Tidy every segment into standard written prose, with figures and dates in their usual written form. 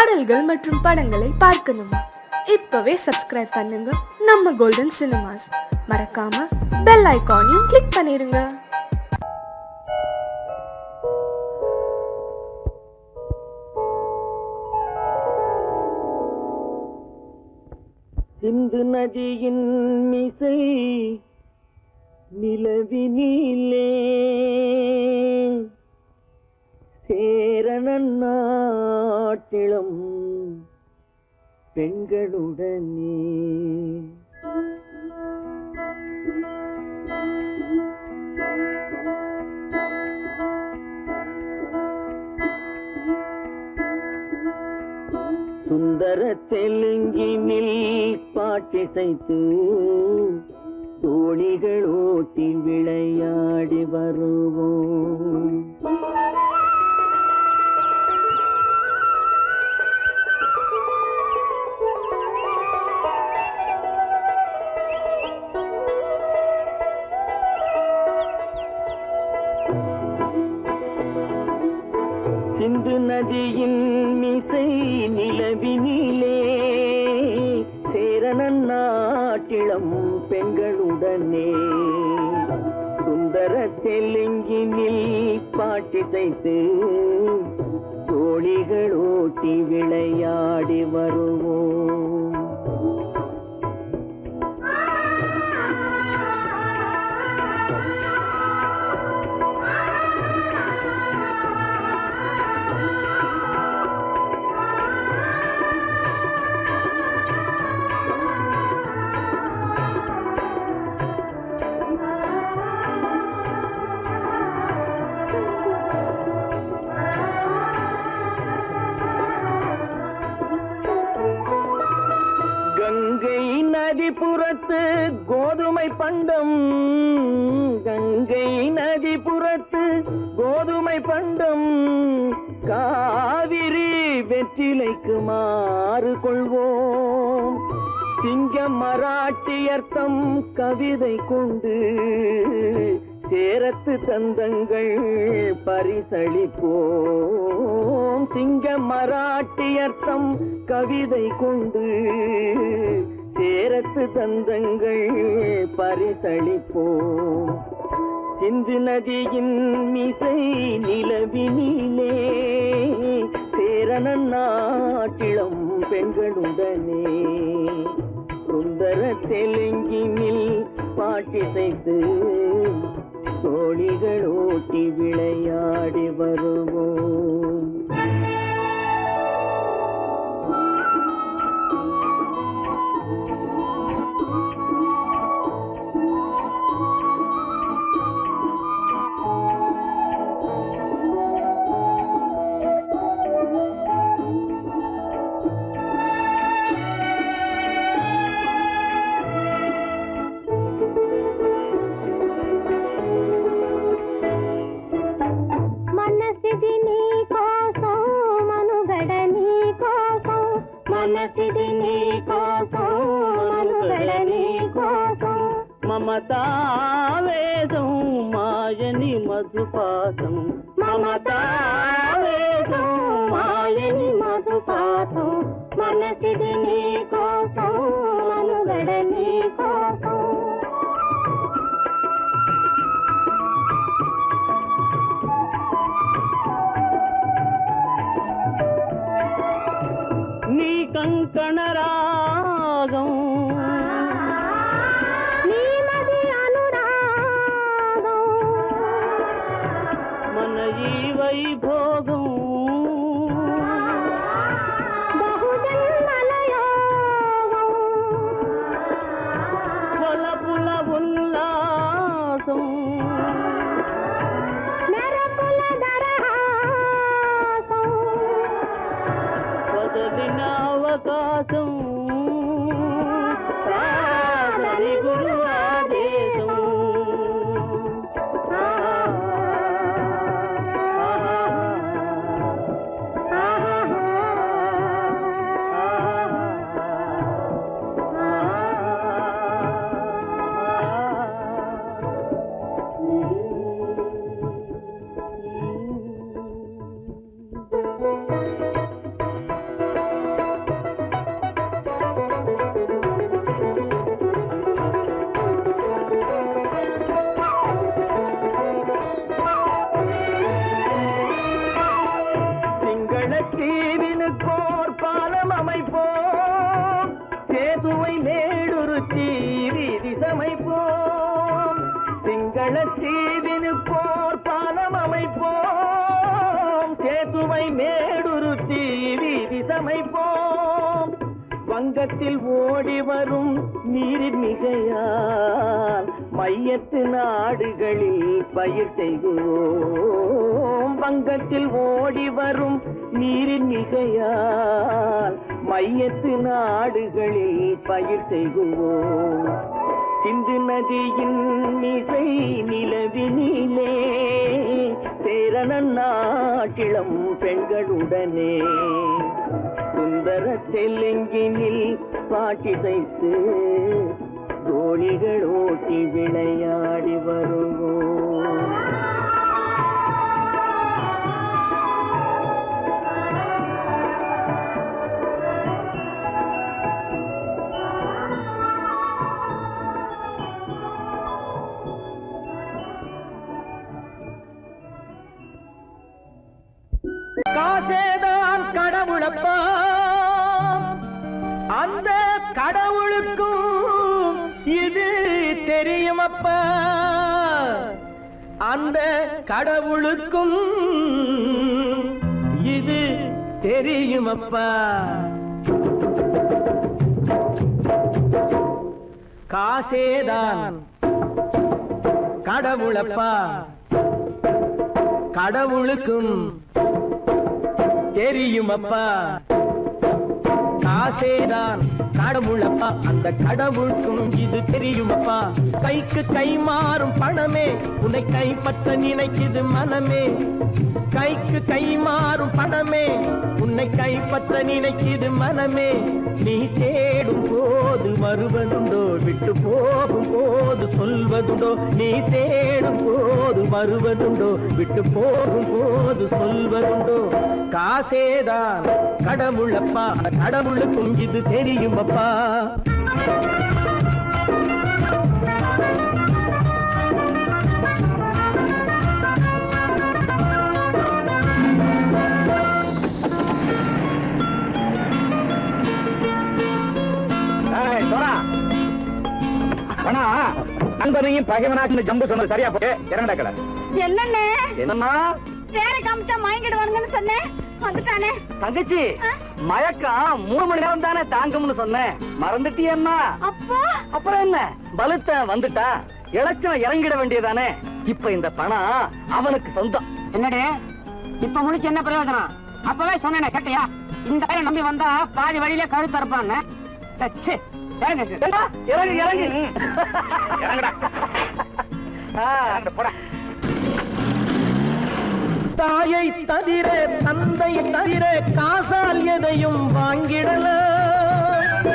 பாடல்கள் மற்றும் படங்களை பார்க்கணுமா? இப்பவே சப்ஸ்கிரைப் பண்ணுங்க நம்ம கோல்டன் சினிமாஸ். மறக்காம பெல் ஐகானையும் கிளிக் பண்ணிருங்க. சிந்து நதியின் மிசை நிலவினிலே சேரணன் நாட்டிளம் பெண்களுடனே சுந்தர தெலுங்கினில் பாட்டிசைத்து தோணிகள் ஓட்டி விளையாடி வருவோம். சிந்து நதியின் மிசை நிலவினிலே சேரணன் நாட்டிளம் பெண்களுடனே சுந்தர தெலுங்கினில் பாட்டிசைத்து தோணிகள் ஓட்டி விளையாடி வருவோம். கங்கை நதிபுறத்து கோதுமை பண்டம், கங்கை நதிபுறத்து கோதுமை பண்டம், காவிரி வெற்றிலைக்கு மாறு கொள்வோம். சிங்க மராட்டியர்த்தம் கவிதை கொண்டு சேரத்து தந்தங்கள் பரிசளிப்போம். சிங்க மராட்டியர்த்தம் கவிதை கொண்டு சேரத்து தந்தங்கள் பரிசளிப்போம். சிந்து நதியின் மிசை நிலவினிலே சேரணன் நாட்டிளம் பெண்களுடனே சுந்தர தெலுங்கினில் பாட்டிசைத்து தோணிகள் ஓட்டி விளையாடி வருவோம். మమతావేదం మాయని మధుపాసం, మమతావేదం మాయని మధుపాసం, మనసిది నీ కోసం మనుగడ నీ కోసం. నీ కంకణ రాగం వైభోగం బహుజన్మలయోగం కొలపుల ఉల్లాసం మెరపుల దరహాసం వదలిన అవకాశం సాధని గురు ఆదేశం. தீவினுக்கோர் பாலம் அமைப்போம் சேதுவை மேடுருத்தி வீதி சமைப்போம் சிங்கள தீவினுக்கோர் பாலம் அமைப்போம் சேதுவை மேடுருத்தி வீதி சமைப்போம் வங்கத்தில் ஓடி வரும் நீரின் மிகையால் மையத்து நாடுகளில் பயிர் செய்வோம் வங்கத்தில் ஓடி வரும் நீரின் மிகையால் மையத்து நாடுகளில் பயிர் செய்வோம் சிந்து நதியின் மிசை நிலவினிலே சேரணன் நாட்டிளம் பெண்களுடனே சுந்தர தெலுங்கினில் பாட்டிசைத்து தோணிகள் ஓட்டி விளையாடி வருவோம் காசேதான் கடவுளப்பா அந்த கடவுளுக்கும் இது தெரியுமப்பா அந்த கடவுளுக்கும் இது தெரியுமப்பா காசேதான் கடவுளப்பா கடவுளுக்கும் தெரியுமப்பா காசேதான் கடவுளப்பா அந்த கடவுளுக்கும் இது தெரியுமப்பா கைக்கு கை மாறும் பணமே உன்னை கைப்பற்ற நினைக்குது மனமே கைக்கு கை மாறும் பணமே உன்னை கைப்பற்ற நினைக்குது மனமே நீ தேடும் போது வருவதுண்டோ விட்டு போகும் போது சொல்வதுண்டோ நீ தேடும் போது வருவதுண்டோ விட்டு போகும் போது சொல்வதுண்டோ காசேதான் கடவுளப்பா கடவுளுக்கும் இது தெரியுமப்பா நண்பனையும் பகைவனாக்கு ஜம்பு சொன்னது சரியா போய் இறங்கடக்கல என்னண்ணே என்னம்மா வேற காமிச்சா மயங்கிடுவானுங்கன்னு சொன்னேன் வந்துட்டானே தங்கச்சி மயக்கம் 3 மணி நேரம் தானே தாங்கும்னு சொன்னேன் மறந்துட்டியம்மா அப்போ அப்புறம் என்ன பலுத்த வந்துட்டா இலச்சம் இறங்கிட வேண்டியதானே இப்ப இந்த பணம் அவனுக்கு சொந்தம் என்னடே இப்ப முடிச்சு என்ன பிரயோஜனம் அப்பவே சொன்னேன் கேட்டியா இந்த பேரை நம்பி வந்தா பாதி வழியில கழுத்து அறுப்பான்னு இறங்கு இறங்கு இறங்குடா போடா தாயை தவிர தந்தை தவிர காசால் எதையும் வாங்கிடலாம்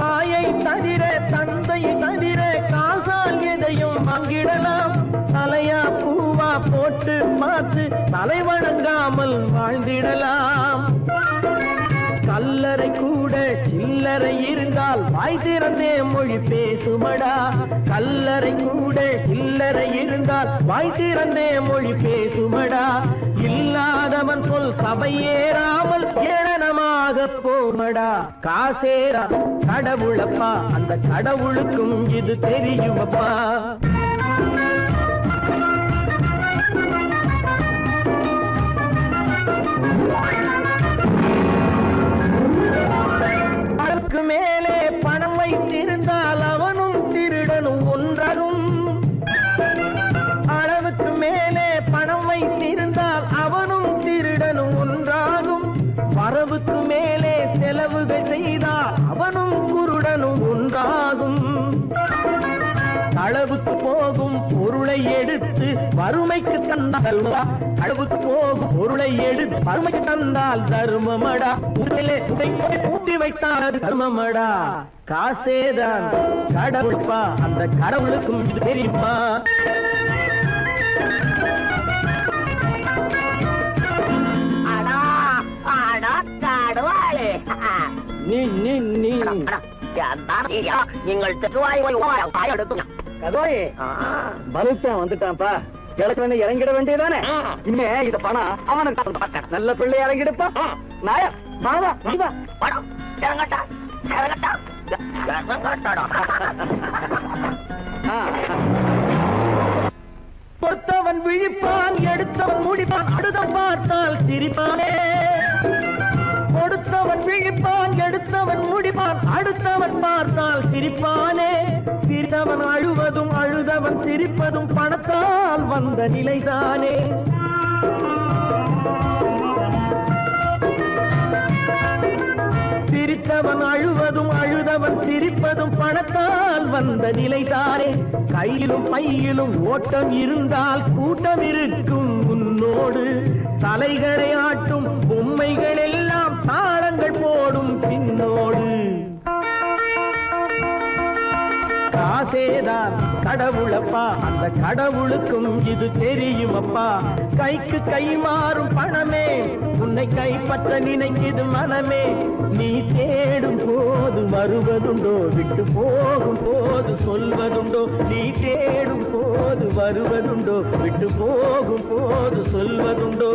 தாயை தவிர தந்தை தவிர காசால் எதையும் வாங்கிடலாம் தலையா பூவா போட்டு பார்த்து தலை வணங்காமல் வாழ்ந்திடலாம் கல்லறை கூட சில்லறை இருந்தால் வாய் திறந்தே மொழி பேசுமடா கல்லறை கூட சில்லறை இருந்தால் வாய் திறந்தே மொழி பேசுமடா இல்லாதவன் சொல் சபையேறாமல் ஏளனமாக போமடா காசேரா கடவுளப்பா அந்த கடவுளுக்கும் இது தெரியுமப்பா மேலே பணம் வைத்திருந்தால் அவனும் திருடனும் ஒன்றாகும் அளவுக்கு மேலே பணம் வைத்திருந்தால் அவனும் திருடனும் ஒன்றாகும் வரவுக்கு மேலே செலவுகள் செய்தால் அவனும் குருடனும் ஒன்றாகும் அளவுக்கு போகும் பொருளை எடுத்து வறுமைக்கு தந்தால் அளவுக்கு போகும் பொருளை எடுத்து வறுமைக்கு தந்தால் தர்மமடா ஊட்டி வைத்தால் தர்மமடா காசேதான் கடவுள்பா அந்த கடவுளுக்கும் இது தெரியுமா நீங்கள் பலுத்தான் வந்துட்டான்ப்பா கிழக்கு இறங்கிட வேண்டியதானே இனிமே இந்த பணம் அவனுக்கு நல்ல பிள்ளை இறங்கிடுப்பா நாயா வாடா நீ வா வாடா இறங்கடா இறங்கடா இறங்கடா பொறுத்தவன் விழிப்பான் எடுத்தவன் முடிப்பான் அடுத்தவன் பார்த்தால் சிரிப்பானே கொடுத்தவன் விழிப்பான் எடுத்தவன் முடிப்பான் அடுத்தவன் பார்த்தால் சிரிப்பானே சிரித்தவன் அழுவதும் அழுதவன் சிரிப்பதும் பணத்தால் வந்த நிலைதானே சிரித்தவன் அழுவதும் அழுதவன் சிரிப்பதும் பணத்தால் வந்த நிலைதானே கையிலும் பையிலும் ஓட்டம் இருந்தால் கூட்டம் இருக்கும் உன்னோடு தலைகளை ஆட்டும் பொம்மைகள் எல்லாம் தாளங்கள் போடும் பின்னோடு காசேதான் கடவுளப்பா அந்த கடவுளுக்கும் இது தெரியுமப்பா கைக்கு கை மாறும் பணமே உன்னை கைப்பற்ற நினைக்குது மனமே நீ தேடும் போது வருவதுண்டோ விட்டு போகும் போது சொல்வதுண்டோ நீ தேடும் போது வருவதுண்டோ விட்டு போகும் போது சொல்வதுண்டோ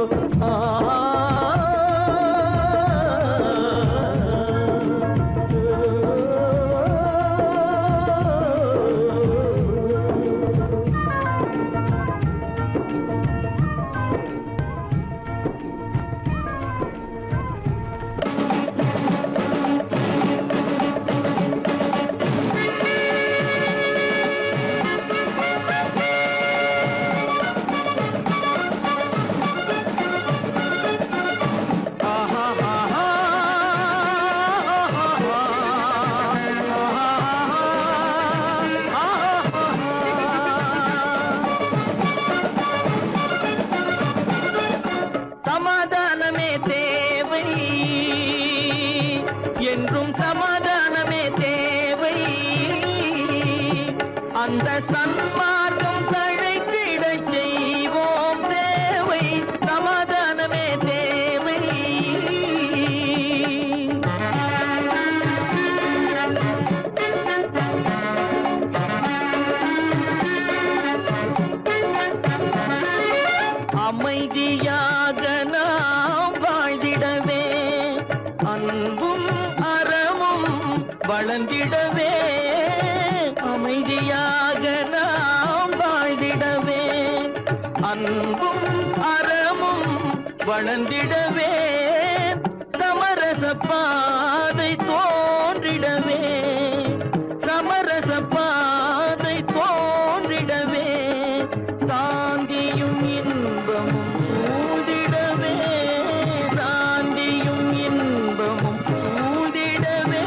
சமாதானமே தேவை என்றும் சமாதானமே தேவை அந்த சன்மார்க்கம் தழைத்திடச் செய்வோம் தேவை சமாதானமே தேவை அமைதியாக நாம் வாழ்ந்திடவே அன்பும் அறமும் வளர்ந்திடவே அமைதியாக நாம் வாழ்ந்திடவே அன்பும் அறமும் வளர்ந்திடவே சமரச பாதை தோன்றிடவே சமரச பாதை தோன்றிடவே சாந்தியும் இன்பமும் சூழ்ந்திடவே சாந்தியும் இன்பமும் சூழ்ந்திடவே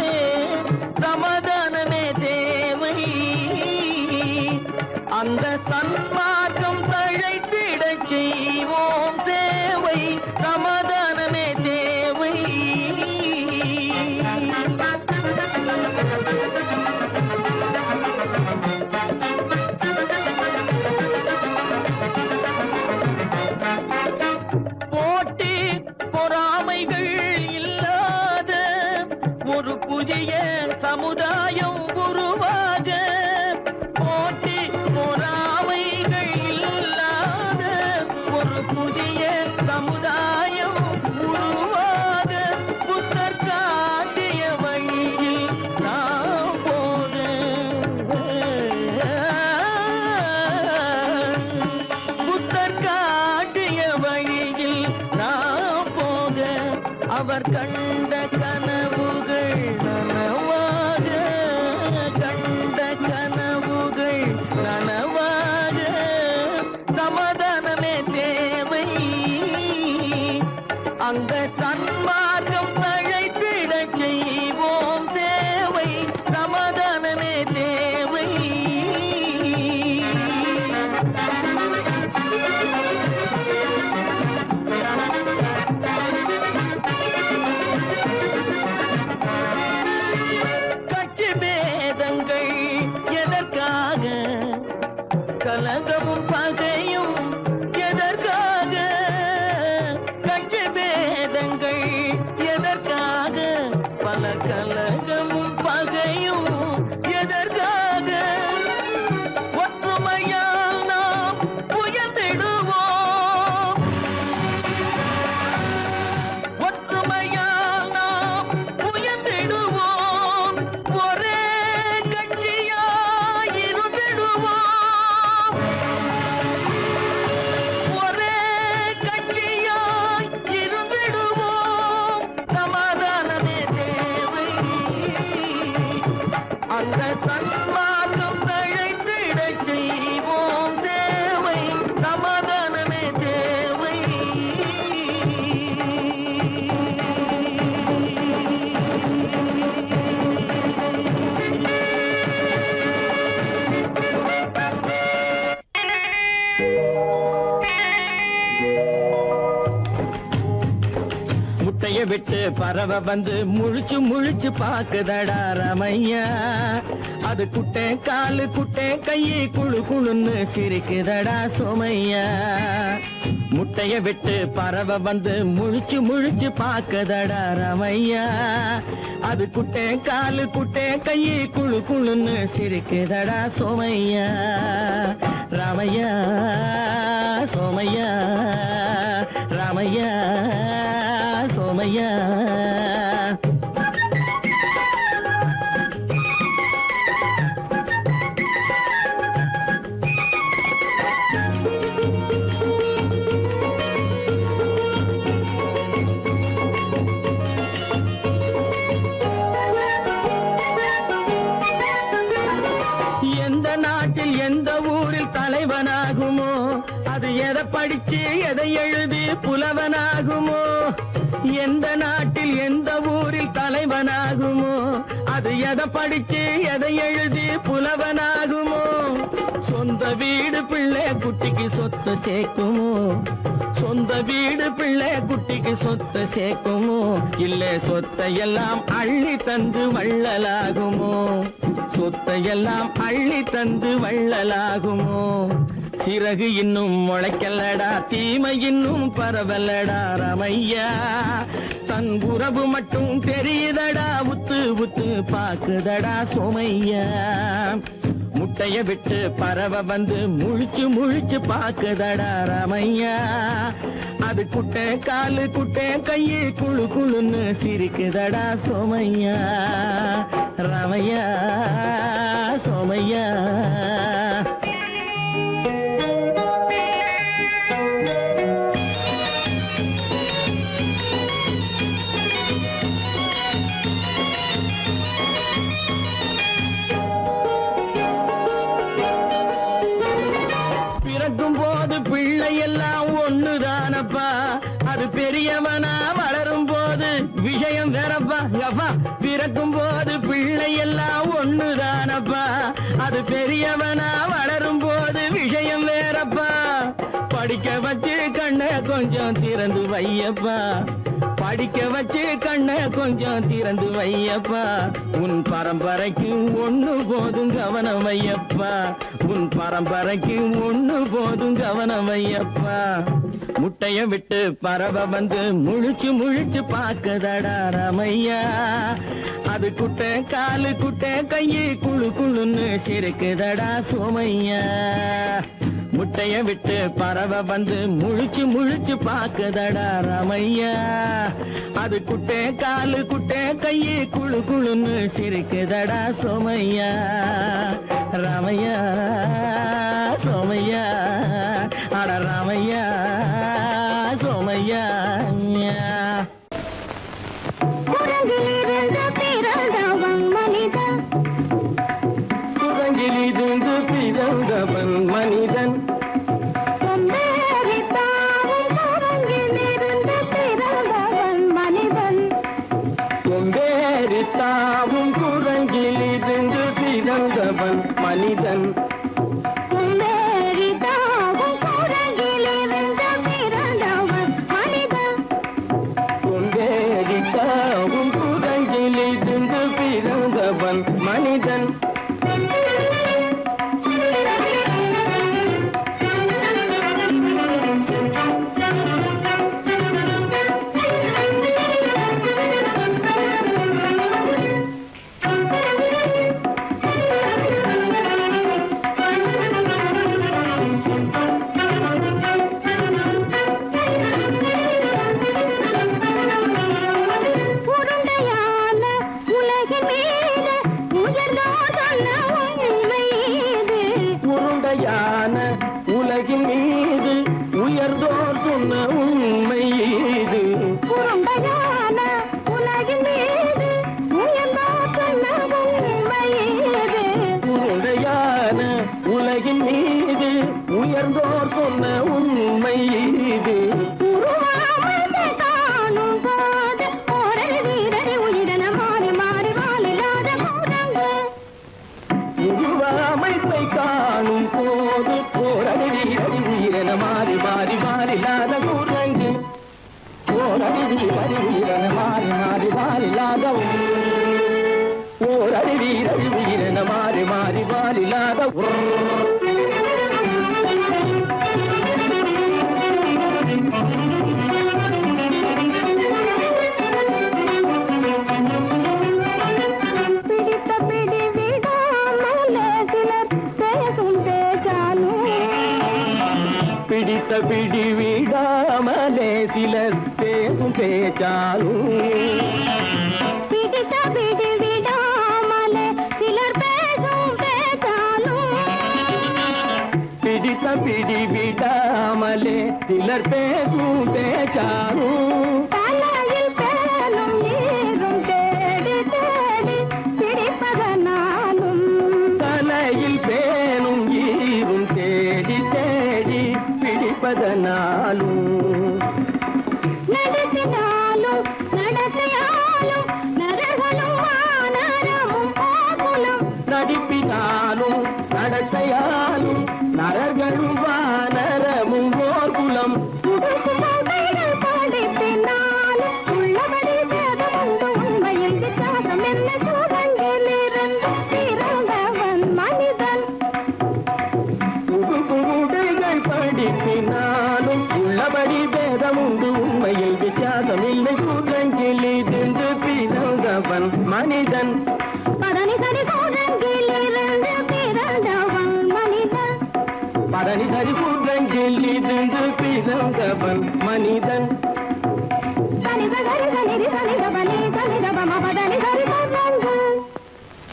சமாதானமே தேவை அந்த சன்மார்க்கம் தழைத்திடச் செய்வோம் சேவை சமாதானமே தேவை போட்டி பொறாமைகள் இல்லாத ஒரு புதிய சமுதாயம் உருவாக போட்டி பொறாமைகள் இல்லாத ஒரு புதிய சமுதாயம் உருவாக புத்தர் காட்டிய வழியில் நாம் போக புத்தர் காட்டிய வழியில் நாம் போக அவர் கண்ட கனவுகள் நனவாக கண்ட கனவுகள் நனவாக சமாதானமே தேவை அந்த சன்மார்க்கம் தழைத்திடச் செய்வோம் தேவை சமாதானமே தேவை கட்சி பேதங்கள் எதற்காக இந்த சன்மார்க்கம் தழைத்திடச் செய்வோம் தேவை சமாதானமே தேவை. முட்டைய விட்டு பறவை வந்து முழிச்சு முழிச்சு பாக்குதடா ரமையா. அது குட்டை காலு குட்டை கையை குழு குழுன்னு சிரிக்குதடா சோமையா. முட்டைய விட்டு பறவை வந்து முழிச்சு முழிச்சு பாக்குதடா ரமையா. அது குட்டை காலு குட்டை கையை குழு குழுன்னு சிரிக்குதடா சோமையா. ராமையா சோமையா ராமையா சோமையா. எந்த நாட்டில் எந்த ஊரில் தலைவனாகுமோ, அது எதை படிச்சு எதை எழுதி புலவனாகுமோ. எந்த நாட்டில் எந்த ஊரில் தலைவனாகுமோ, அது எதை படிச்சு எதை எழுதி புலவனாகுமோ. சொந்த வீடு பிள்ளை குட்டிக்கு சொத்து சேர்க்குமோ, சொந்த வீடு பிள்ளை குட்டிக்கு சொத்து சேர்க்குமோ. இல்ல சொத்தையெல்லாம் அள்ளி தந்து வள்ளலாகுமோ, சொத்தையெல்லாம் அள்ளி தந்து வள்ளலாகுமோ. சிறகு இன்னும் முளைக்கல்லடா, தீமை இன்னும் பரவலடா ரமையா. தன் உறவு மட்டும் தெரியுதடா, உத்து உத்து பாக்குதடா சோமையா. முட்டைய விட்டு பறவை வந்து முழிச்சு முழிச்சு பாக்குதடா ரமையா. அது குட்டை காலு குட்டை கையை குழு குழுன்னு சிரிக்குதடா சோமையா. ரமையா சோமையா. பிறக்கும் போது பிள்ளை எல்லாம் ஒண்ணுதானப்பா, அது பெரியவனா வளரும் போது விஷயம் வேறப்பா. அப்பா பிறக்கும் போது பிள்ளை எல்லாம் ஒண்ணுதானப்பா, அது பெரியவனா வளரும் போது விஷயம் வேறப்பா. படிக்க வச்சு கண்ணை கொஞ்சம் திறந்து வையப்பா, படிக்க வச்சு கண்ணை கொஞ்சம் திறந்து வையப்பா. உன் பரம்பரைக்கு ஒண்ணு போதும் கவனம் வையப்பா, உன் பரம்பரைக்கு ஒண்ணு போதும் கவனம் வையப்பா. முட்டைய விட்டு பறவை வந்து முழிச்சு முழிச்சு பாக்குதடா ரமையா. அது குட்டை காலு குட்டை கையை குழு குழுன்னு சிரிக்குதடா சோமையா. முட்டைய விட்டு பறவை வந்து முழிச்சு முழிச்சு பாக்குதடா ரமையா. அது குட்டை காலு குட்டை கையை குழு குழுன்னு சிரிக்குதடா சோமையா. ராமையா சோமையா. அட ராமையா சோமையா. குரங்கிலிருந்து பிறந்தவன் மனிதன், குரங்கிலிருந்து பிறந்தவன் மனிதன். கொம்பேறித்தாவும் குரங்கிலிருந்து பிறந்தவன் மனிதன். கொம்பேறித்தாவும் குரங்கிலிருந்து பிறந்தவன் மனிதன். கொம்பேறித்தாவும் குரங்கிலிருந்து பிறந்தவன் மனிதன். கொம்பேறித்தாவும் குரங்கிலிருந்து பிறந்தவன் மனிதன். ஓர் அறிவீர் அறிவீரென மாறி மாறி வாலில்லாத பிடித்த பிடி விடாமலே சிலர் பேசும் பேச்சாலும் பிடித்த பிடி விடாமலே சிலர் பேசும் பேச்சாலும் பிடித்த பிடி விடாமலே சிலர் பேசும் பேச்சாலும் பிடித்த பிடி விடாமலே சிலர் பேசும் பேச்சாலும் தலையில் பேலும் நீரும் தேடி தேடி பிடிப்பதனாலும் தலையில் பேணும் ஈரும் தேடி தேடி பிடிப்பதனாலும் நடத்தினாலும் நடத்தையாலும் நரகளும் வானரமும் போகுலும் நடிப்பினாலும் நடத்தையாலும் நரர்களும் வானரமும் ஓர்குலம் கைகள் படிப்பினாலும் உள்ளபடி வேதமுண்டு உண்மையில் வித்தியாசம் என்ன சூழங்கிலிருந்து பிறந்தவன் மனிதன் உடைகள் படிப்பினாலும் உள்ளபடி பேதமுண்டு உண்மையில் வித்தியாசம் இல்லை கூட்டங்கிலிருந்து பிறந்தவன் மனிதன் பதனி சரி சூழங்கிலிருந்து பிறந்தவன் மனிதன் பரணி சரி கூட்டங்கிலிருந்து பிறந்தவன் மனிதன் தனித கரித நிதி தனித பனி தனித பம பதனி சரி சூழங்கு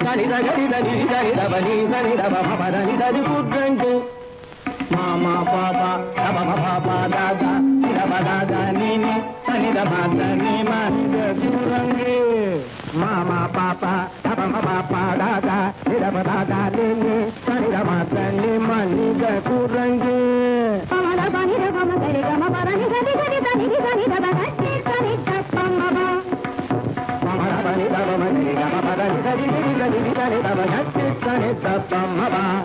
சனித கரித நிதி தனித பனி தனித பம பரணி சரி கூட்டங்கு மாமா பாபா தபம பாபா தாதா சிரப தாதா நீனி சனித பாத நீ மனித கூறங்கு மாமா பாப்பா தபம பாப்பா தாதா சிரப தாதா நீனி சனித பாத நீ மனித கூறங்கு பமத பனித பம சரி கம பரணி சரி சரி தனிதி தனித பகட்டி தனித பம்மப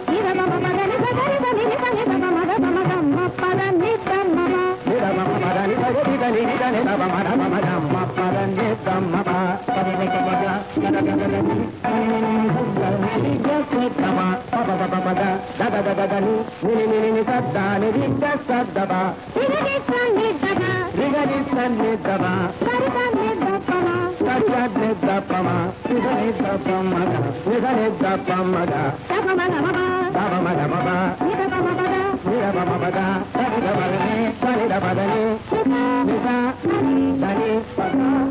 நித பம பதனி சரி தனிதி தனித பமத பம கம்ம பதனி கம்மப நிதி தனித சரி தனித பம தபம கமப நித பம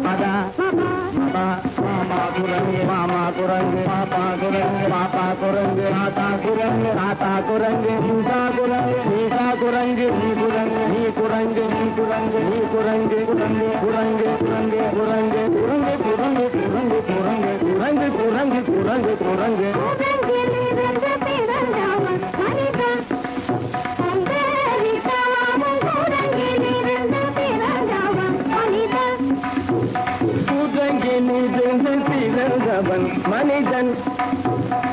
பத மாமா குரங்கு பாப்பா குரங்கு பாப்பா குரங்கு ஆத்தா குரங்கு ஆத்தா குரங்கு நீசா குரங்கு நீசா குரங்கு நீ குரங்கு நீ குரங்கு நீ குரங்கு நீ குரங்கு குரங்கு குரங்கு குரங்கு குரங்கு குரங்கு குரங்கு குரங்கு குரங்கு குரங்கு குரங்கு குரங்கு சூழங்கிலிருந்து பிறந்தவன் மனிதன் சூழங்கிலிருந்து பிறந்தவன் மனிதன் கூட்டங்கிலிருந்து பிறந்தவன் மனிதன்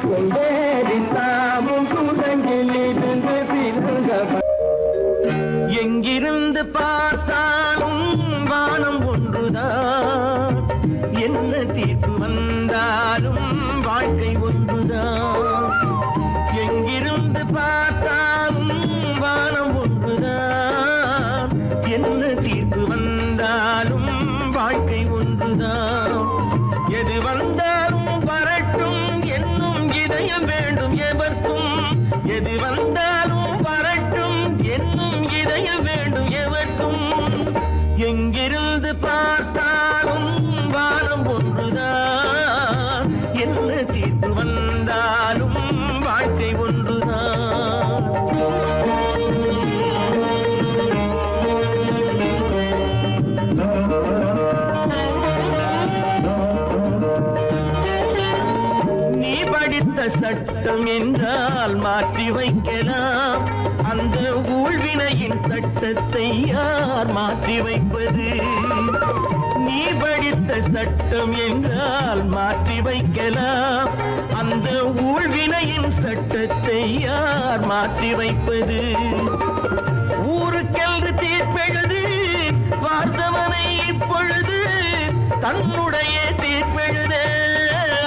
கொண்டேரித்தாமும் கூட்டங்கிலிருந்து பிறந்தவன் எங்கிருந்து பார்த்தாலும் வானம் ஒன்றுதான் என்ன தீர்ப்பு வந்தாலும் வாழ்க்கை ஒன்றுதான் எங்கிருந்து பார்த்தாலும் வானம் ஒன்றுதான் என்ன தீர்ப்பு வந்தாலும் வாழ்க்கை ஒன்றுதான் எது வந்தாலும் வரட்டும் என்னும் இதயம் வேண்டும் எவர்க்கும் எது வந்தாலும் வரட்டும் என்னும் இதயம் வேண்டும் எவர்க்கும் எங்கிருந்து பார்த்தாலும் வானம் ஒன்றுதான் என்ன தீர்ப்பு வந்தாலும் வாழ்க்கை ஒன்றுதான் நீ படித்த சட்டம் என்றால் மாற்றி வைக்கலாம் அந்த ஊழ்வினையின் சட்டத்தை யார் மாற்றி வைப்பது நீ படித்த சட்டம் என்றால் மாற்றி வைக்கலாம் அந்த ஊழ்வினையின் சட்டத்தை யார் மாற்றி வைப்பது ஊருக்கென்று தீர்ப்பெழுது பார்த்தவனை இப்பொழுது தன்னுடைய தீர்ப்பெழுத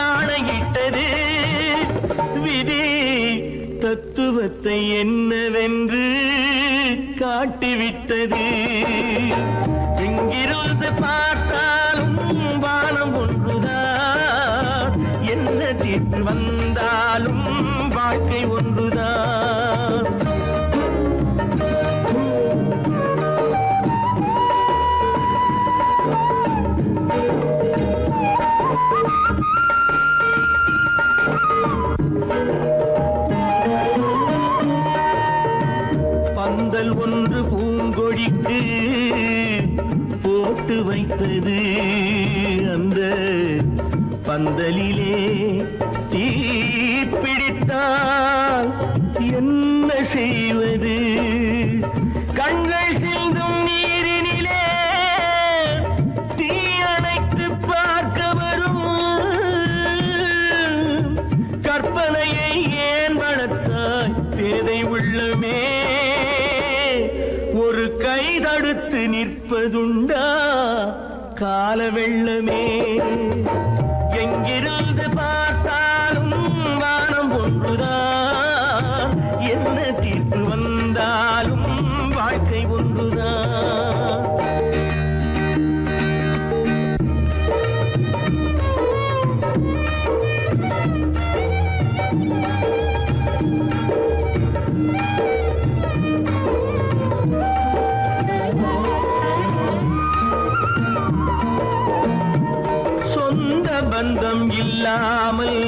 ஆணையிட்டது விதி தத்துவத்தை என்னவென்று காட்டிவிட்டது. எங்கிருந்து பார்த்தாலும் வானம் ஒன்றுதான், என்ன தீர்ப்பு வந்தாலும் வாழ்க்கை ஒன்றுதான். பந்தல் ஒன்று பூங்கொடிக்கு போட்டு வைத்தது, அந்த பந்தலிலே தீ பிடித்தால் என்ன செய்வது? கண்கள் சிந்தும் நீரினிலே தீ அணைத்து பார்க்க வரும் கற்பனையை ஏன் வளர்த்தாய் பேதை உள்ளமே? ஒரு கை தடுத்து நிற்பதுண்டா கால வெள்ளமே? எங்கிருந்து பார்த்தாலும் வானம் ஒன்றுதான், என்ன தீர்ப்பு வந்தாலும் வாழ்க்கை ஒன்றுதான். பந்தம் இல்லாமல்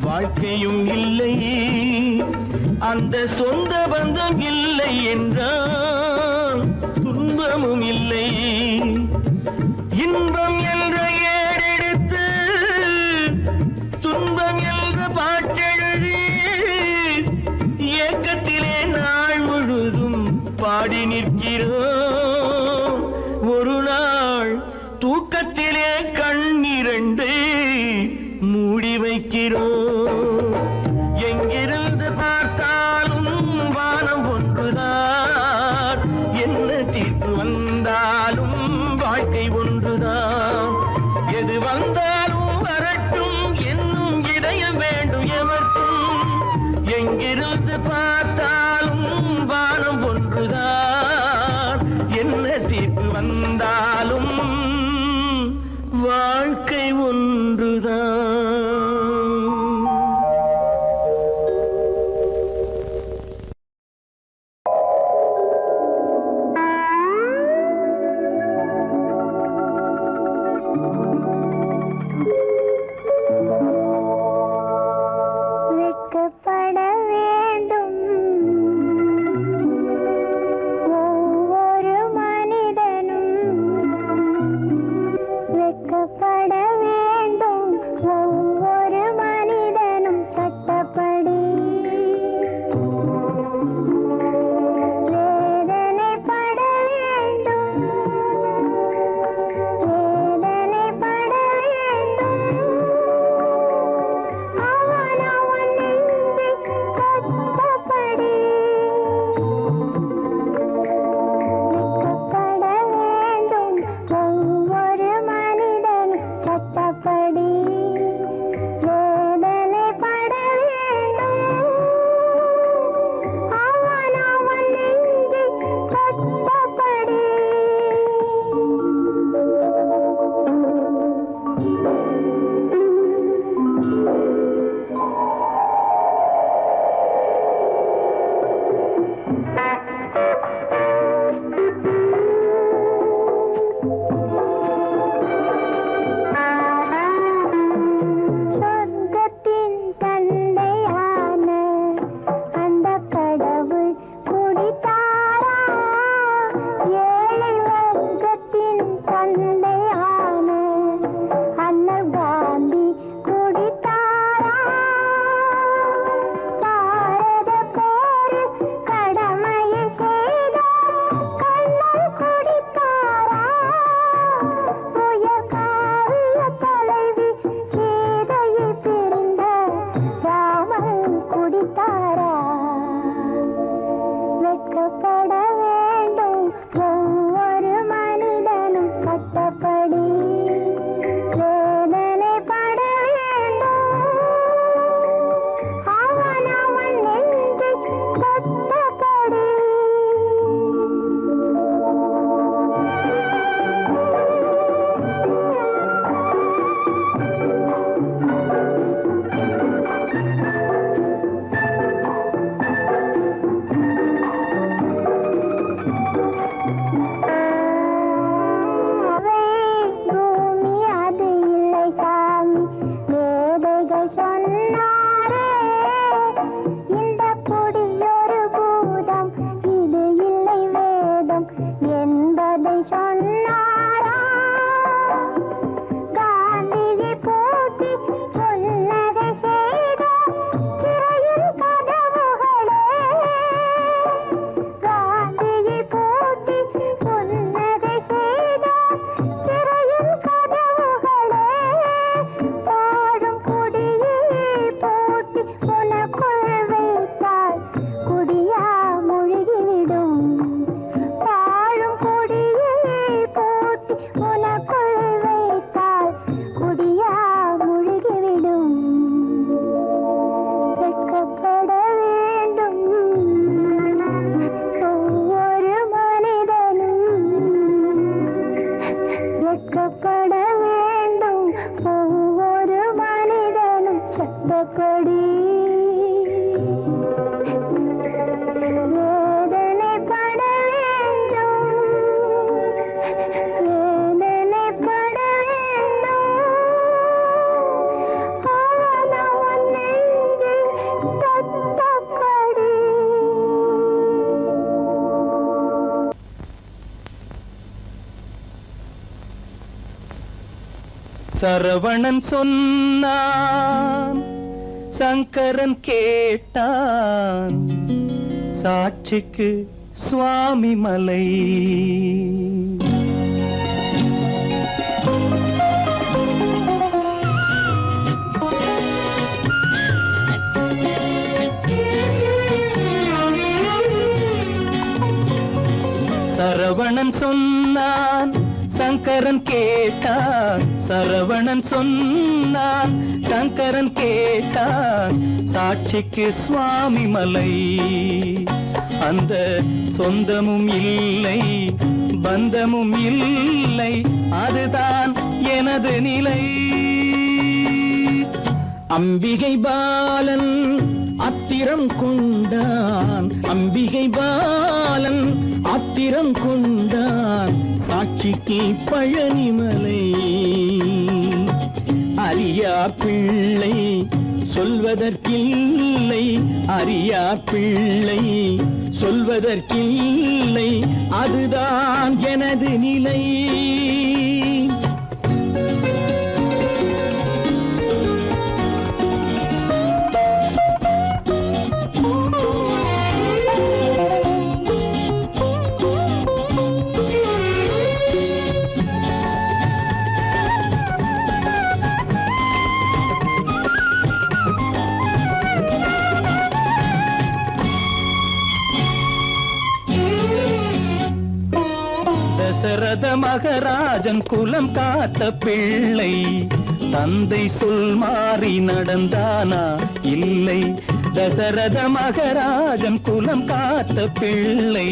வாழ்க்கையும் இல்லை, அந்த சொந்த பந்தம் இல்லை என்றால் துன்பமும் இல்லை. இன்பம் என்ற ஏறெடுத்து துன்பம் என்ற பாட்டெழுதி ஏக்கத்திலே நாள் முழுதும் பாடி நிற்கிறோம். ஒரு நாள் தூக்கத்திலே கண்ணிரண்டு மூடி வைக்கிறோம். எங்கிருந்து பார்த்தாலும் வானம் ஒன்றுதான், என்ன தீர்ப்பு வந்தாலும் வாழ்க்கை ஒன்றுதான். எது வந்தாலும் வரட்டும் என்னும் இதயம் வேண்டும் எவர்க்கும். எங்கிருந்து பார்த்தாலும் வானம் ஒன்றுதான், என்ன தீர்ப்பு வந்தாலும் வாழ்க்கை ஒன்றுதான். வெட்கப்பட வேண்டும் ஒவ்வொரு மனிதனும், வெட்கப்பட வேண்டும் கொடி வேதனைப்பட வேண்டும் வேதனைப்பட வேண்டும் ஆனவன் நெஞ்சில் தொட்ட கொடி. சரவணன் சொன்னான், சங்கரன் கேட்டான், சாட்சிக்கு சுவாமி மலை. சரவணன் சொன்னான், சங்கரன் கேட்டான், சரவணன் சொன்னான், சங்கரன் கேட்டான், சாட்சிக்கு சுவாமி மலை. அந்த சொந்தமும் இல்லை, பந்தமும் இல்லை, அதுதான் எனது நிலை. அம்பிகை பாலன் அத்திரம் கொண்டான், அம்பிகை பாலன் ஆத்திரம் கொண்டான், சாட்சிக்கு பழனிமலை. அறியா பிள்ளை சொல்வதற்கில்லை, அறியா பிள்ளை சொல்வதற்கில்லை, அதுதான் எனது நிலை. தசரத மகராஜன் குலம் காத்த பிள்ளை, தந்தை சொல் மாறி நடந்தானா இல்லை. தசரத மகராஜன் குலம் காத்த பிள்ளை,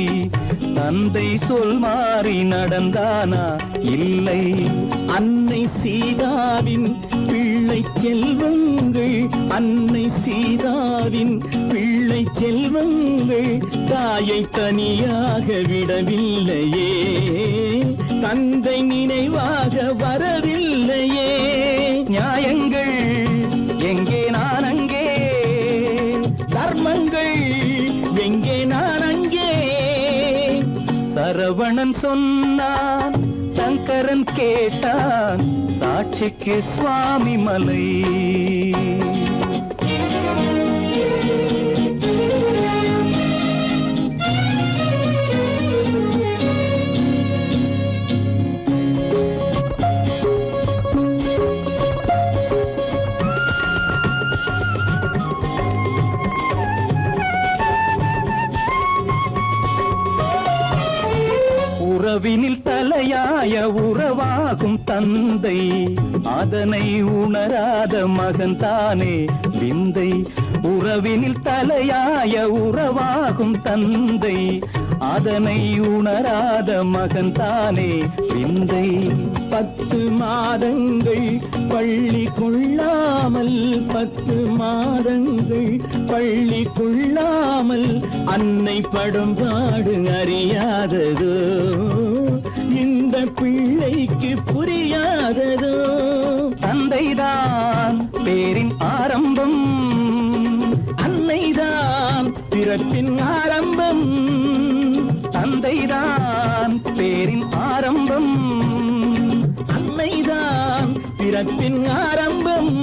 தந்தை சொல் மாறி நடந்தானா இல்லை. அன்னை சீதாவின் பிள்ளை செல்வங்கள், அன்னை சீதாவின் பிள்ளை செல்வங்கள், தாயை தனியாக விடவில்லையே, தந்தை நினைவாக வரவில்லையே. நியாயங்கள் எங்கே நான் அங்கே, தர்மங்கள் எங்கே நான் அங்கே. சரவணன் சொன்னான், சங்கரன் கேட்டான், சாட்சிக்கு சுவாமி மலை. உறவினில் தலையாய உறவாகும் தந்தை, அதனை உணராத மகன் தானே விந்தை. உறவினில் தலையாய உறவாகும் தந்தை, அதனை உணராத மகன் தானே விந்தை. 10 மாதங்கள் பள்ளி கொள்ளாமல், 10 மாதங்கள் பள்ளி கொள்ளாமல், அன்னை படும் பாடு அறியாததோ, இந்த பிள்ளைக்கு புரியாததோ. தந்தைதான் பேரின் ஆரம்பம், அன்னைதான் பிறப்பின் ஆரம்பம். தந்தைதான் பேரின் ஆரம்பம், அன்னைதான் பிறப்பின் ஆரம்பம்.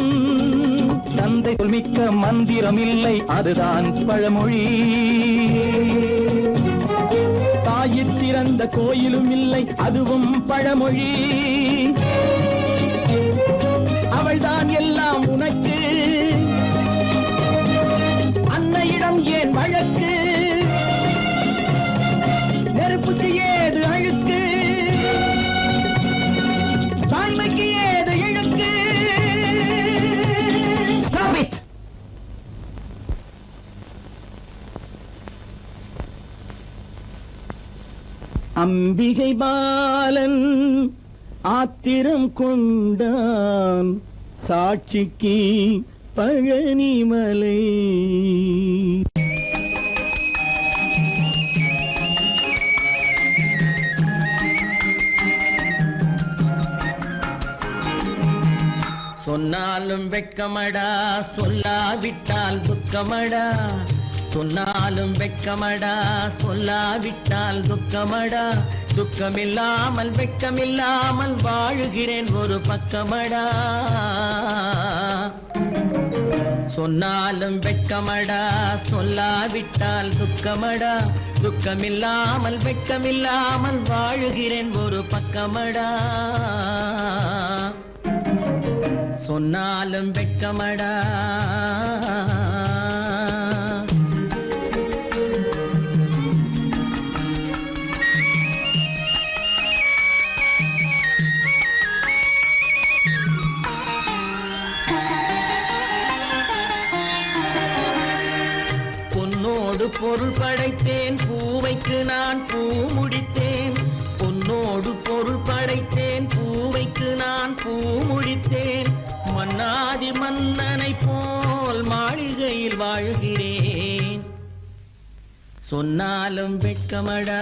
தந்தை சொல்மிக்க மந்திரம் இல்லை, அதுதான் பழமொழி. தாயிற் திறந்த கோயிலும் இல்லை, அதுவும் பழமொழி. அவள்தான் எல்லாம் உனக்கு, அன்னையிடம் ஏன் வழக்கு, நெருப்புக்கு ஏது அழுக்கு, தாய்மைக்கு ஏது இழுக்கு. Stop it! அம்பிகை பாலன் ஆத்திரம் கொண்டான், சாட்சிக்கு பழனிமலை. சொன்னாலும் வெட்கமடா, சொல்லாவிட்டால் துக்கமடா. சொன்னாலும் வெட்கமடா, சொல்லாவிட்டால் துக்கமடா. துக்கமில்லாமல் வெட்கமில்லாமல் வாழுகிறேன் ஒரு பக்கமடா. சொன்னாலும் வெட்கமடா, சொல்லாவிட்டால் துக்கமடா. துக்கமில்லாமல் வெட்கமில்லாமல் வாழுகிறேன் ஒரு பக்கமடா. சொன்னாலும் வெட்கமடா. பொன்னோடு பொருள் படைத்தேன், பூவைக்கு நான் பூ முடித்தேன். பொன்னோடு பொருள் படைத்தேன், பூவைக்கு நான் பூ முடித்தேன். மன்னாதி மன்னனை போல் மாளிகையில் வாழ்கிறேன். சொன்னாலும் வெட்கமடா.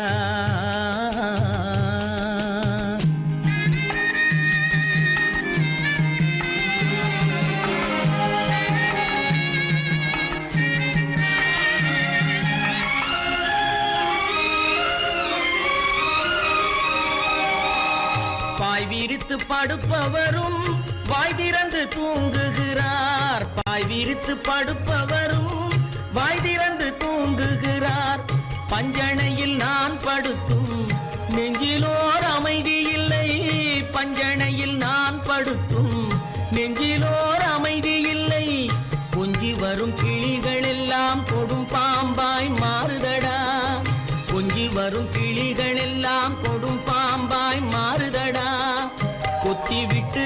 பாய் விரித்து படுப்பவரும் வாய் திறந்து தூங்குகிறார். பாய் விரித்து படுப்பவரும் வாய் திறந்து தூங்குகிறார். பஞ்சணையில் நான் படுத்தும் நெஞ்சிலோர் அமைதி இல்லை. பஞ்சணையில் நான் படுத்தும் நெஞ்சிலோர் அமைதி இல்லை. கொஞ்சி வரும் கிளிகள் எல்லாம் கொடும் பாம்பாய் மாறுதடா. கொஞ்சி வரும் கிளிகள் எல்லாம் கொடும் பாம்பாய் மாறுதடா. கொத்தி விட்டு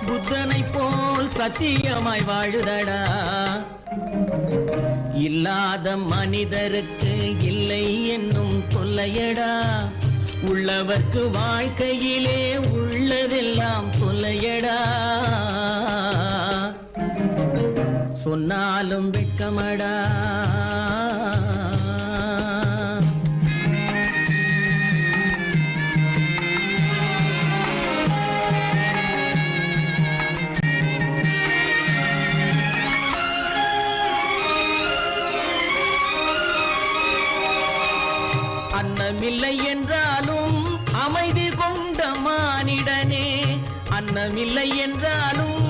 புத்தனை போல் சத்தியமாய் வாழுதடா. இல்லாத மனிதருக்கு இல்லை என்னும் தொல்லையடா. உள்ளவர்க்கு வாழ்க்கையிலே உள்ளதெல்லாம் தொல்லையடா. சொன்னாலும் வெட்கமடா. அன்னமில்லை என்றாலும் அமைதி கொண்ட மானிடனே. அன்னமில்லை என்றாலும்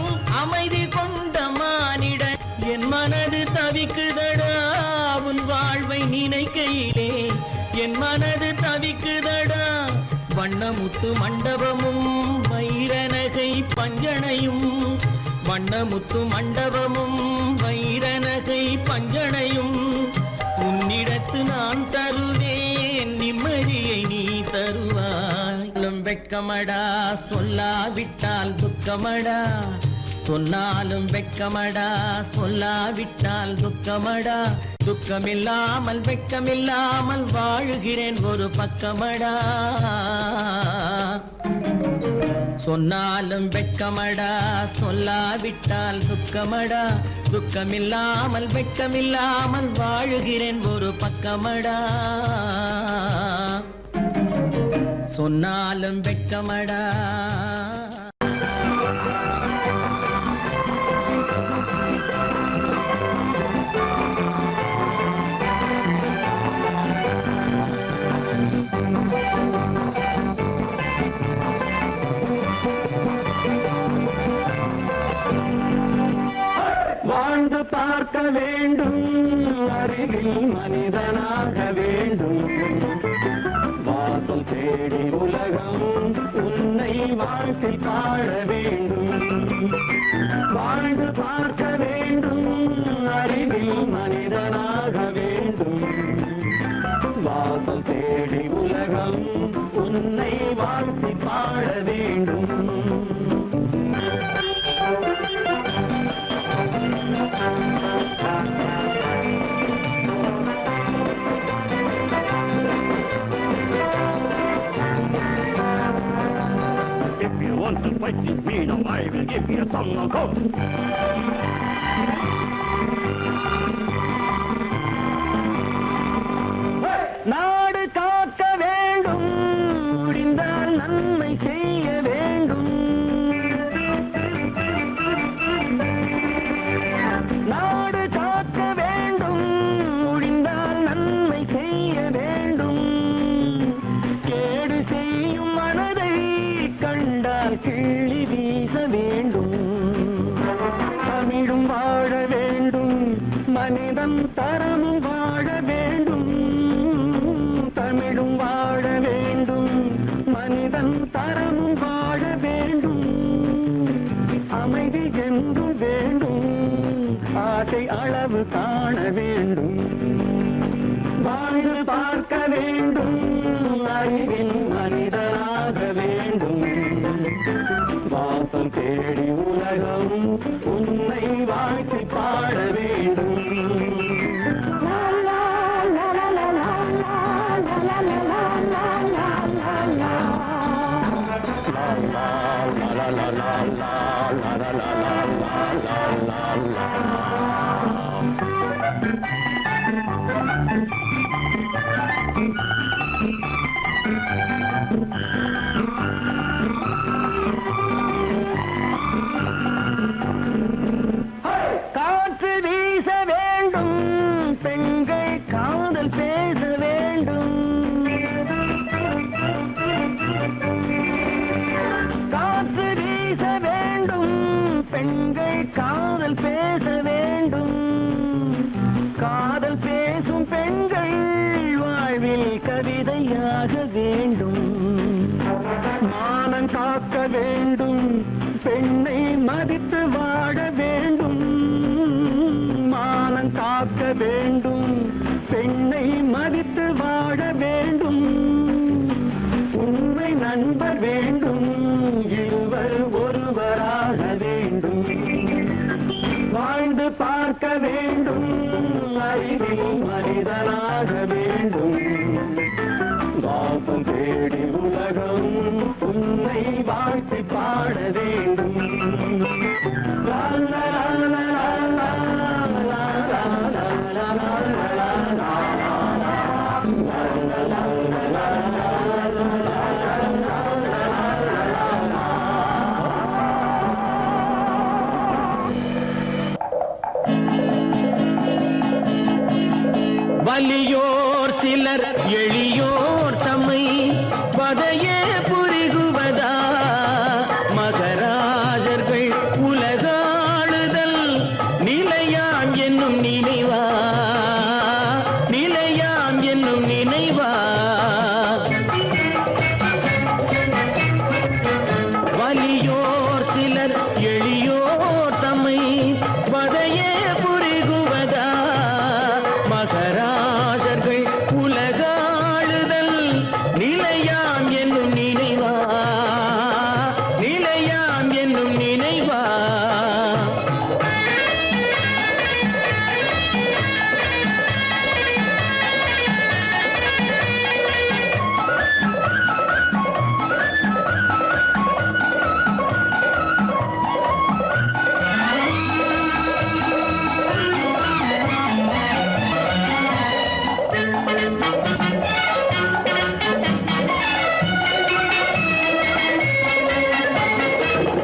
அமைதி கொண்ட மானிடன். என் மனது தவிக்குதடா உன் வாழ்வை நினைக்கையிலே. என் மனது தவிக்குதடா. வண்ணமுத்து மண்டபமும் வைரநகை பஞ்சனையும். வண்ணமுத்து மண்டபமும் வைரநகை பஞ்சனையும். உன்னிடத்து நான் தருவேன், நிம்மதியை நீ தருவாய். வெட்கமடா, சொல்லாவிட்டால் துக்கமடா. சொன்னாலும் வெட்கமடா, சொல்லாவிட்டால் துக்கமடா. துக்கமில்லாமல் வெட்கமில்லாமல் வாழுகிறேன் ஒரு பக்கமடா. சொன்னாலும் வெட்கமடா, சொல்லாவிட்டால் துக்கமடா. துக்கமில்லாமல் வெட்கமில்லாமல் வாழுகிறேன் ஒரு பக்கமடா. சொன்னாலும் வெட்கமடா. வாழ்ந்து பார்க்க வேண்டும், அறிவில் மனிதனாக வேண்டும். வாசல் தேடி உலகம் உன்னை வாழ்த்தி பாட வேண்டும். வாழ்ந்து பார்க்க வேண்டும், அறிவில் மனிதனாக வேண்டும். வாசல் தேடி உலகம் உன்னை வாழ்த்தி பாட வேண்டும். If you want to fight this mean, I will give you some of course. நாடு காக்க வேண்டும், முடிந்தால் நன்மை செய்ய வேண்டும். நாடு காக்க வேண்டும், முடிந்தால் நன்மை செய்ய வேண்டும். கேடு செய்யும் மனதை கண்டால் கிள்ளி வீச வேண்டும். தமிழும் வாழ வேண்டும், மனிதன் தரமும் வாழ வேண்டும். தமிழும் வாழ வேண்டும், மனிதன் தரமும் வாழ வேண்டும். அமைதி என்றும் வேண்டும், ஆசை அளவு காண வேண்டும். வாழ்ந்து பார்க்க வேண்டும், அறிவின் மனிதனாக வேண்டும். வாசம் தேடி உலகம் உன்னை வாழ்த்தி பாட வேண்டும். காற்று வீச வேண்டும், பெண்கள் காதல் பேச வேண்டும். காற்று வீச வேண்டும், பெண்கள் காதல் பேச வேண்டும். காதல் பேசும் பெண்கள் வாழ்வில் கவிதையாக வேண்டும். மானம் காக்க வேண்டும், பெண்ணை மதித்து வாழ வேண்டும். மானம் காக்க வேண்டும், பெண்ணை மதித்து வாழ வேண்டும். உண்மை நண்பர் வேண்டும், இருவர் ஒருவராக வேண்டும். வாழ்ந்து பார்க்க வேண்டும், அறிவில் மனிதனாக வேண்டும். வாசம் தேடி உலகம் உன்னை வாழ்த்தி பாட வேண்டும். லா லா லா லா லா லா லா லா லா லா லா. வலியோர் சிலர் எளியோர் தம்மை வதையே புரிகுவதா. மகராஜர்கள் உலகாளுதல் நிலையாம் என்னும் நினைவா, நிலையாம் என்னும் நினைவா. வலியோர் சிலர் எளியோர் தம்மை வதையே புரிகுவதா. மகராஜர்கள் உலகாளுதல் நிலையாம் என்னும் நினைவா, நிலையாம் என்னும் நினைவா.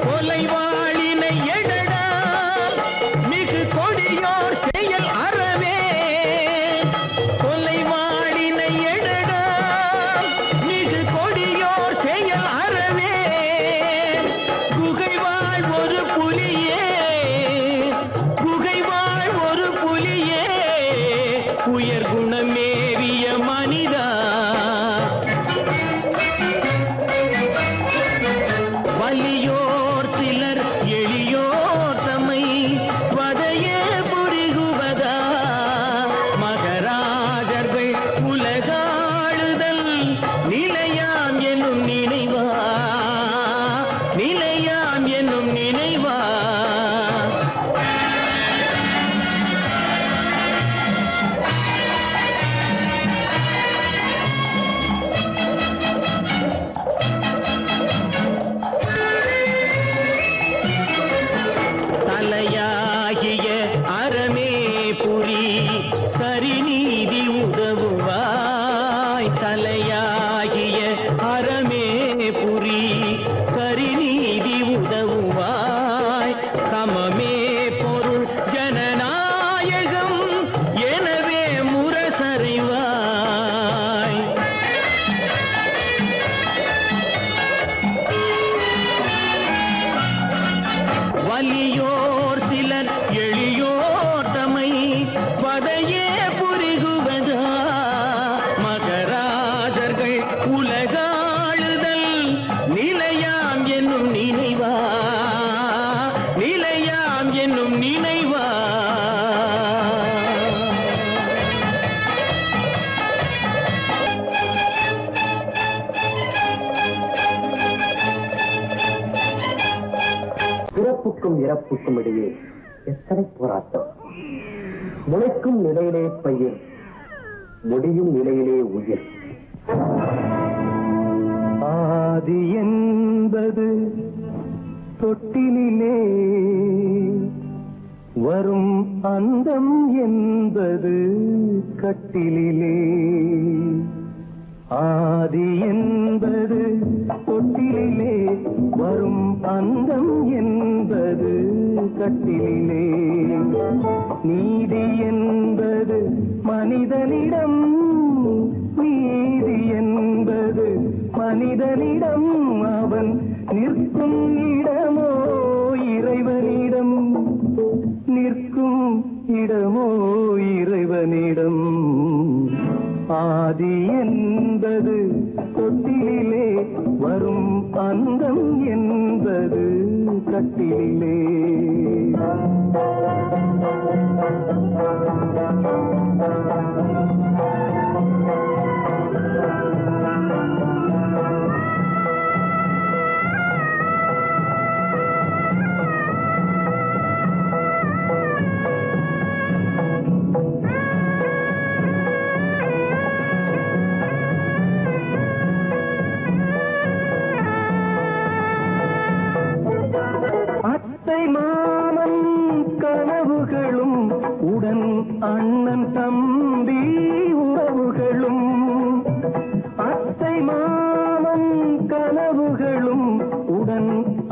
கொலைவாளினை எழடா, மிகு கொடியோர் செயல் அறவே. கொலைவாளினை எழடா, மிகு கொடியோர் செயல் அறவே. குகைவாழ் ஒரு புலியே, குகைவாழ் ஒரு புலியே. உயர் குணமேறிய மனிதா. வலியோர் சிலர் எளியோர் தம்மை வதையே புரிகுவதா. மகராஜர்கள் உலகாளுதல் நிலையாம் என்னும் நினைவா, நிலையாம் என்னும் நினைவா. தலையாகிய சமமே பொருள் ஜனநாயகம் எனவே முரசறைவாய். வலியோர் சிலர் எளியோர் தமை பதையே புரிகுவதா மகராஜர்கள் உலகாளுதல் நிலையாம் என்னும் நினைவா நிலையாம் என்னும் நினைவா. பிறப்புக்கும் இறப்புக்கும் இடையே எத்தனை போராட்டம். முளைக்கும் நிலையிலே பயிர், முடியும் நிலையிலே உயிர். ஆதி என்பது தொட்டிலே வரும் அந்தம் என்பது கட்டிலே. ஆதி என்பது தொட்டிலே வரும் அந்தம் என்பது கட்டிலே. நீதி என்பது மனிதனிடம், நீதி என்பது மனிதனிடம், அவன் நிற்கும் இடமோ இறைவனிடம், நிற்கும் இடமோ இறைவனிடம். ஆதி என்பது தொட்டிலே வரும் அந்தம் என்பது கட்டிலே. அத்தை மாமன் கனவுகளும் உடன் அண்ணன் தம்பி உறவுகளும். அத்தை மாமன் கனவுகளும் உடன்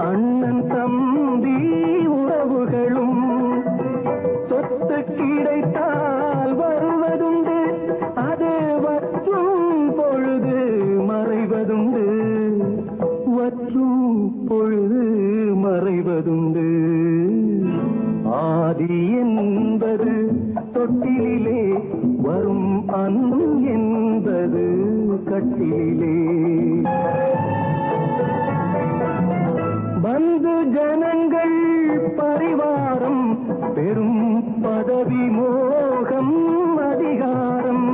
அண்ணன் தம்பி உறவுகளும். சொத்து கிடைத்தால் வருவதுண்டு, அது வற்றும் பொழுது மறைவதுண்டு, வற்றும் பொழுது மறைவதுண்டு. ஆதி என்பது தொட்டிலே வரும் அன்பும் என்பது கட்டிலே. பந்து ஜனங்கள் பரிவாரம் பெரும் பதவி மோகம் அதிகாரம்.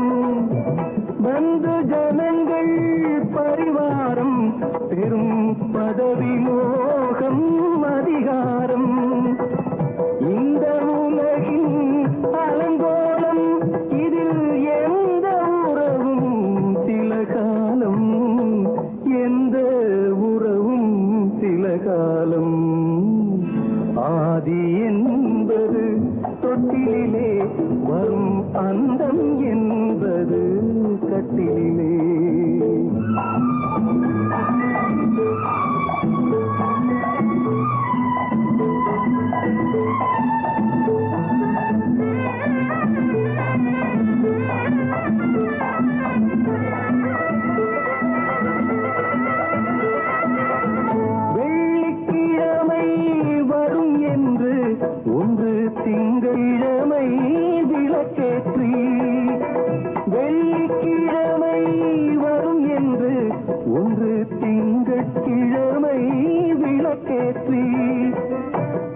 பந்து ஜனங்கள் பரிவாரம் பெரும் பதவி மோகம் அதிகாரம். இந்த உலகின் அலங்கோலம், இதில் எந்த உறவும் சில காலம், எந்த உறவும் சில காலம். ஆதி என்பது தொட்டிலே வரும் அந்தம் என்பது கட்டிலே. வெள்ளிக்கிழமை வரும் என்று ஒன்று திங்களிழமை விளக்கேற்றி. வெள்ளிக்கிழமை வரும் என்று ஒன்று திங்கட்கிழமை விளக்கேற்றி.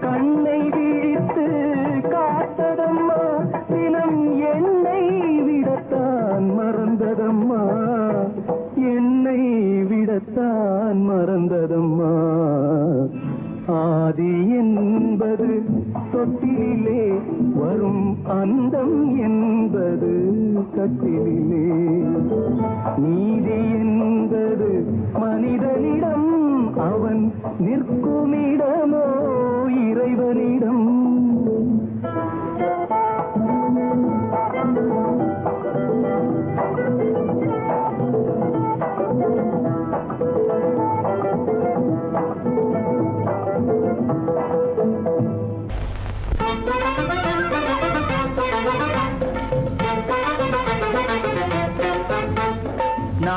கண்ணை விழித்து காத்ததம்மா தினம் என்னை விடத்தான் மறந்ததம்மா, என்னை விடத்தான் மறந்ததம்மா. ஆதி என்பது தொட்டிலே வரும் அந்தம் என்பது கட்டிலே. நீதி என்பது மனிதனிடம், அவன் நிற்குமிடமோ இறைவனிடம்.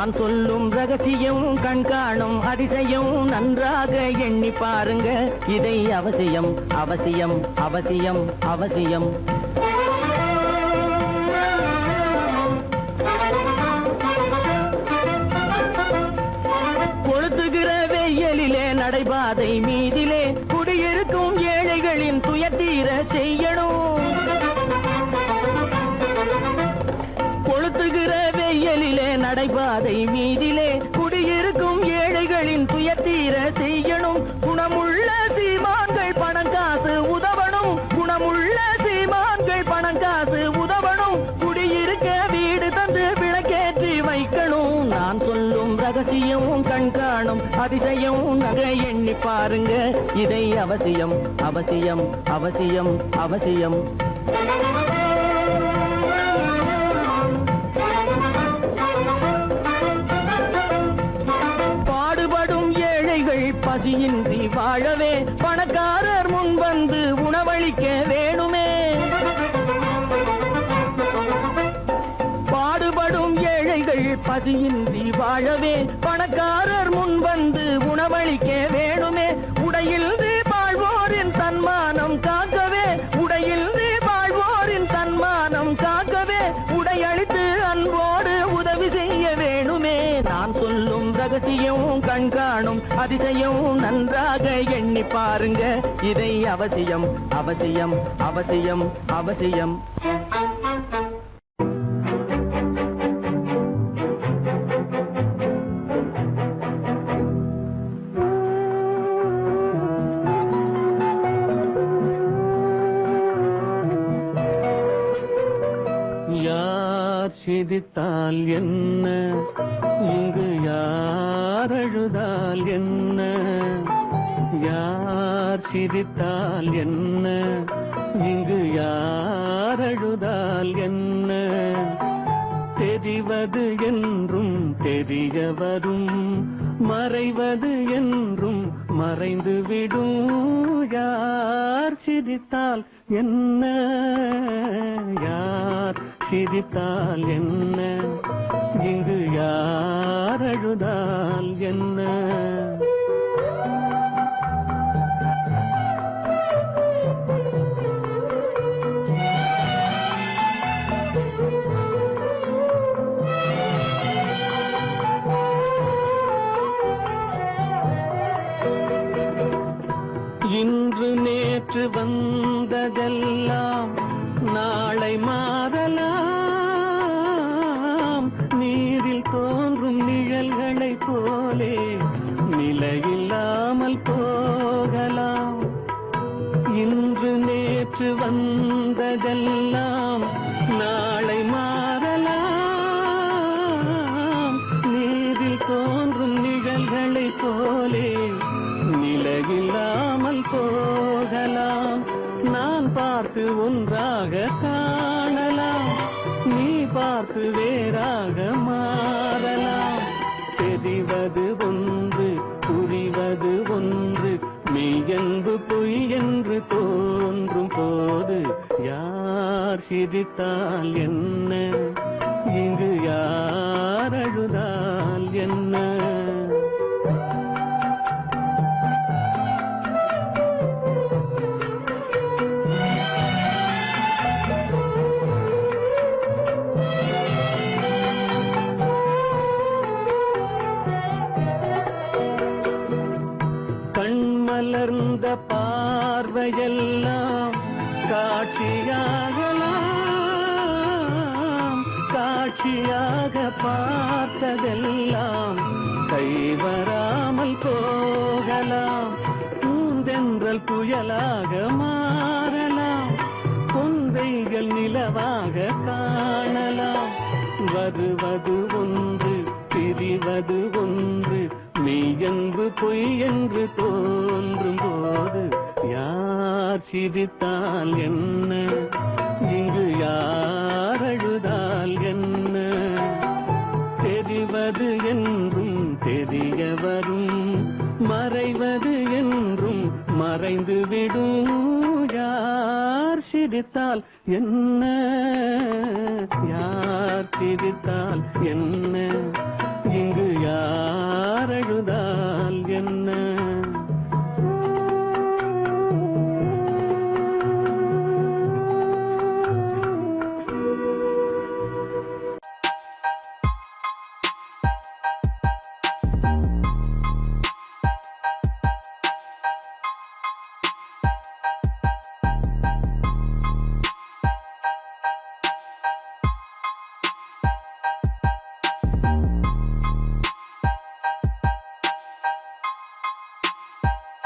நான் சொல்லும் ரகசியம் கண்காணும் அதிசயம் நன்றாக எண்ணி பாருங்க இதை அவசியம் அவசியம் அவசியம் அவசியம் கொளுத்துகிற வெயிலிலே நடைபாதை மீதிலே குடியிருக்கும் ஏழைகளின் துயத்தீர செய்யணும் கொளுத்துகிற வெயிலிலே நடைபாதை மீதிலே குடியிருக்கும் ஏழைகளின் துயத்தீர செய்யணும் குணமுள்ள சீமான்கள் பணம் காசு உதவணும் குணமுள்ள சீமான்கள் பணம் காசு உதவணும் குடியிருக்க வீடு தந்து விளக்கேற்றி வைக்கணும் நான் சொல்லும் ரகசியம் கண்காணும் அதிசயம் நகை எண்ணி பாருங்க இதை அவசியம் அவசியம் அவசியம் அவசியம் பசியின்றி வாழவே பணக்காரர் முன் வந்து உணவளிக்க வேணுமே பாடுபடும் ஏழைகள் பசியின்றி வாழவே பணக்காரர் முன் வந்து உணவளிக்க வேணுமே உடையில் வாழ்வோரின் தன்மானம் காக்கவே உடையில் வாழ்வோரின் தன்மானம் காக்கவே உடையளித்து அன்போடு உதவி செய்ய வேணுமே நான் சொல்லும் ரகசியம் கண்காணும் அதிசயம் நன்றாக எண்ணி பாருங்க இதை அவசியம் அவசியம் அவசியம் அவசியம் சிரித்தால் என்ன இங்கு யார் அழுதால் என்ன யார் சிரித்தால் என்ன இங்கு யார் அழுதால் என்ன தெரிவது என்றும் தெரிய வரும் மறைவது என்றும் மறைந்து விடும் யார் சிரித்தால் என்ன யார் சிரித்தால் என்ன இங்கு யார் அழுதால் என்ன இன்று நேற்று வந்ததெல்லாம் நாளை மாறலாம் நீரில் தோன்றும் நிழல்களைப் போலே நிலையில்லாமல் போகலாம் இன்று நேற்று வந்ததெல்லாம் நாளை மாறலாம் நீரில் தோன்றும் நிழல்களைப் போலே நிலையில்லாமல் போகலாம் நான் பார்த்து ஒன்றாக காணலாம் நீ பார்த்து வேறாக மாறலாம் தெரிவது ஒன்று புரிவது ஒன்று மெய்யென்பு பொய் என்று தோன்றும் போது யார் சிரித்தால் என்ன இங்கு யார் அழுதால் என்ன கண்மலர்ந்த பார்வையெல்லாம் காட்சியாகலாம் காட்சியாக பார்த்ததெல்லாம் கைவராமல் போகலாம் பூந்தென்றல் புயலாக மாறலாம் பொந்தைகள் நிலவாக காணலாம் வருவது ஒன்று பிரிவது ஒன்று மெய்யென்பு பொய் என்று தோன்றும் போது யார் சிரித்தால் என்ன இங்கு யார் அழுதால் என்ன தெரிவது என்றும் தெரிய வரும் மறைவது என்றும் மறைந்து விடும் யார் சிரித்தால் என்ன யார் சிரித்தால் என்ன இங்கு யார் அழுதால் என்ன